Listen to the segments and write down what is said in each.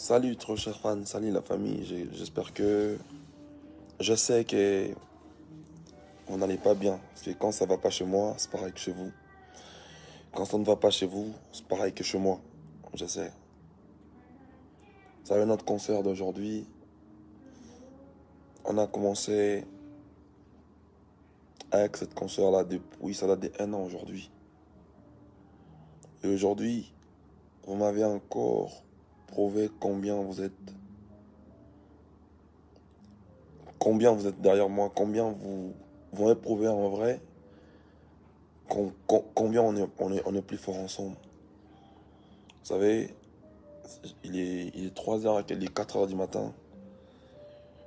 Salut, trop cher fan, salut la famille. J'espère que je sais que on n'allait pas bien. Parce que quand ça va pas chez moi, c'est pareil que chez vous. Quand ça ne va pas chez vous, c'est pareil que chez moi. Je sais. Vous savez, notre concert d'aujourd'hui, on a commencé avec cette concert-là depuis, ça date de 1 an aujourd'hui. Et aujourd'hui, vous m'avez encore prouvé combien vous êtes derrière moi, combien vous m'avez prouvé en vrai, combien on est plus fort ensemble. Vous savez, il est 3 heures, il est 4 heures du matin.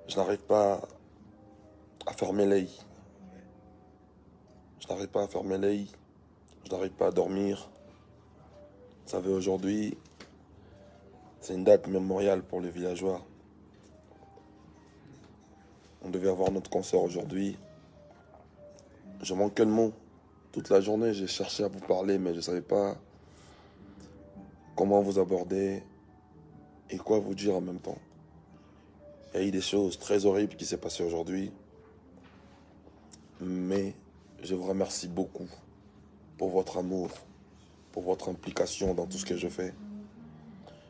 Je n'arrive pas à fermer l'œil. Je n'arrive pas à fermer l'œil. Je n'arrive pas à dormir. Vous savez, aujourd'hui, c'est une date mémoriale pour les villageois. On devait avoir notre concert aujourd'hui. Je manquais le mot. Toute la journée, j'ai cherché à vous parler, mais je ne savais pas comment vous aborder et quoi vous dire en même temps. Il y a eu des choses très horribles qui s'est passées aujourd'hui. Mais je vous remercie beaucoup pour votre amour, pour votre implication dans tout ce que je fais.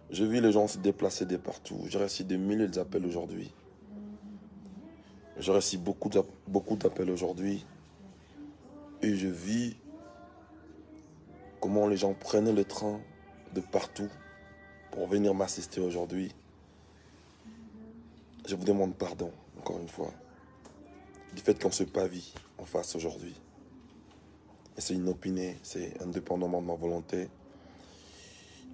Je vis les gens se déplacer de partout. J'ai reçu des milliers d'appels aujourd'hui. J'ai reçu beaucoup d'appels aujourd'hui. Et je vis comment les gens prenaient le train de partout pour venir m'assister aujourd'hui. Je vous demande pardon, encore une fois, du fait qu'on se pavie en face aujourd'hui. Et c'est inopiné, c'est indépendamment de ma volonté.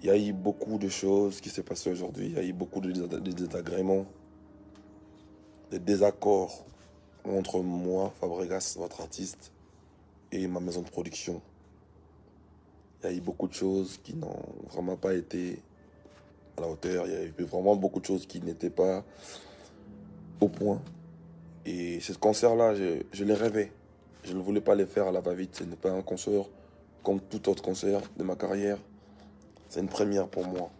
Il y a eu beaucoup de choses qui s'est passées aujourd'hui. Il y a eu beaucoup de désagréments, des désaccords entre moi, Fabregas, votre artiste, et ma maison de production. Il y a eu beaucoup de choses qui n'ont vraiment pas été à la hauteur. Il y a eu vraiment beaucoup de choses qui n'étaient pas au point. Et ce concert-là, je l'ai rêvé. Je ne voulais pas les faire à la va-vite. Ce n'est pas un concert comme tout autre concert de ma carrière. C'est une première pour moi,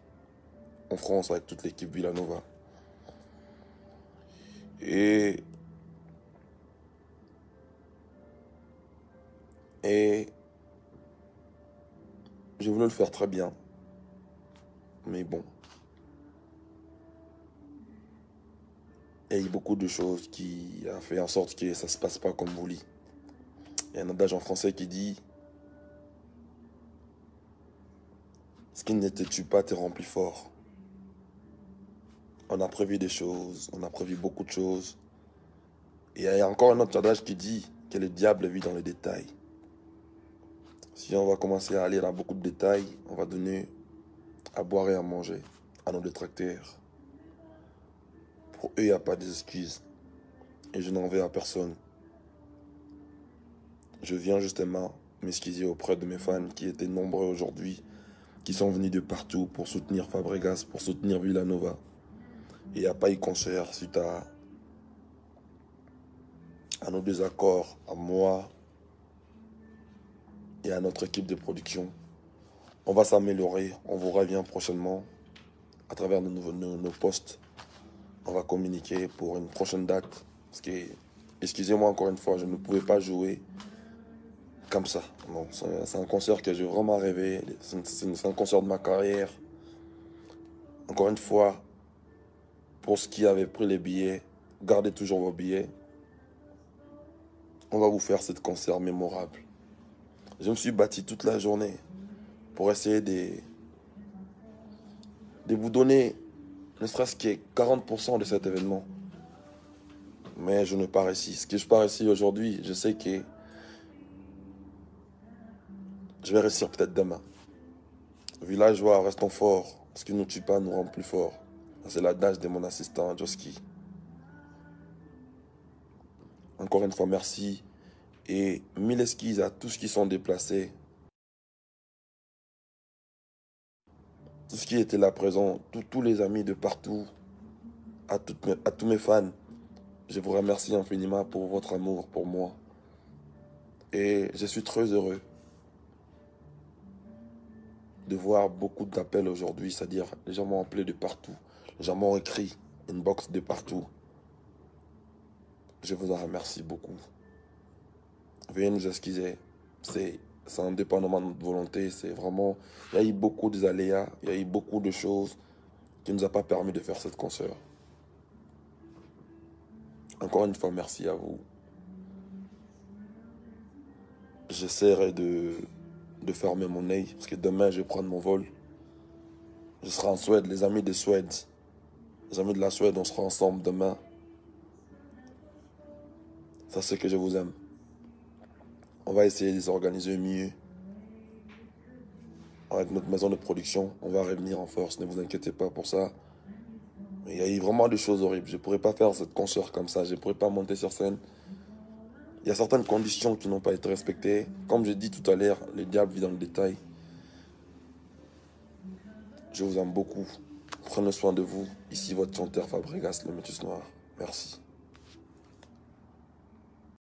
en France, avec toute l'équipe Villanova. Et je voulais le faire très bien. Mais bon. Il y a eu beaucoup de choses qui a fait en sorte que ça ne se passe pas comme vous voulez. Il y a un adage en français qui dit: ce qui ne te tue pas te rend plus fort. On a prévu des choses, on a prévu beaucoup de choses. Et il y a encore un autre adage qui dit que le diable vit dans les détails. Si on va commencer à aller dans beaucoup de détails, on va donner à boire et à manger à nos détracteurs. Pour eux, il n'y a pas d'excuses. Et je n'en veux à personne. Je viens justement m'excuser auprès de mes fans qui étaient nombreux aujourd'hui, qui sont venus de partout pour soutenir Fabregas, pour soutenir Villanova. Et il n'y a pas eu concert suite à nos désaccords, à moi et à notre équipe de production. On va s'améliorer, on vous revient prochainement à travers nos posts. On va communiquer pour une prochaine date. Parce que, excusez-moi encore une fois, je ne pouvais pas jouer comme ça. Non, c'est un concert que j'ai vraiment rêvé. C'est un concert de ma carrière. Encore une fois, pour ceux qui avaient pris les billets, gardez toujours vos billets. On va vous faire ce concert mémorable. Je me suis battu toute la journée pour essayer de vous donner ne serait-ce que 40% de cet événement. Mais je n'ai pas réussi. Ce que je n'ai pas réussi aujourd'hui, je sais que je vais réussir peut-être demain. Villageois, restons forts. Ce qui ne nous tue pas nous rend plus forts. C'est l'adage de mon assistant, Joski. Encore une fois, merci. Et mille excuses à tous qui sont déplacés. Tous qui étaient là présents. Tous les amis de partout. À tous mes fans. Je vous remercie infiniment pour votre amour pour moi. Et je suis très heureux de voir beaucoup d'appels aujourd'hui, c'est-à-dire les gens m'ont appelé de partout, les gens m'ont écrit, inbox de partout. Je vous en remercie beaucoup. Veuillez nous excuser, c'est indépendamment de notre volonté, c'est vraiment, il y a eu beaucoup d'aléas, il y a eu beaucoup de choses qui ne nous a pas permis de faire cette concert. Encore une fois, merci à vous. J'essaierai de fermer mon œil, parce que demain, je vais prendre mon vol. Je serai en Suède, les amis de Suède. Les amis de la Suède, on sera ensemble demain. Ça, c'est que je vous aime. On va essayer de s'organiser mieux. Avec notre maison de production, on va revenir en force, ne vous inquiétez pas pour ça. Il y a eu vraiment des choses horribles. Je ne pourrais pas faire cette concert comme ça, je ne pourrais pas monter sur scène. Il y a certaines conditions qui n'ont pas été respectées. Comme je dis tout à l'heure, le diable vit dans le détail. Je vous aime beaucoup. Prenez soin de vous. Ici votre chanteur Fabregas, le Métis Noir. Merci.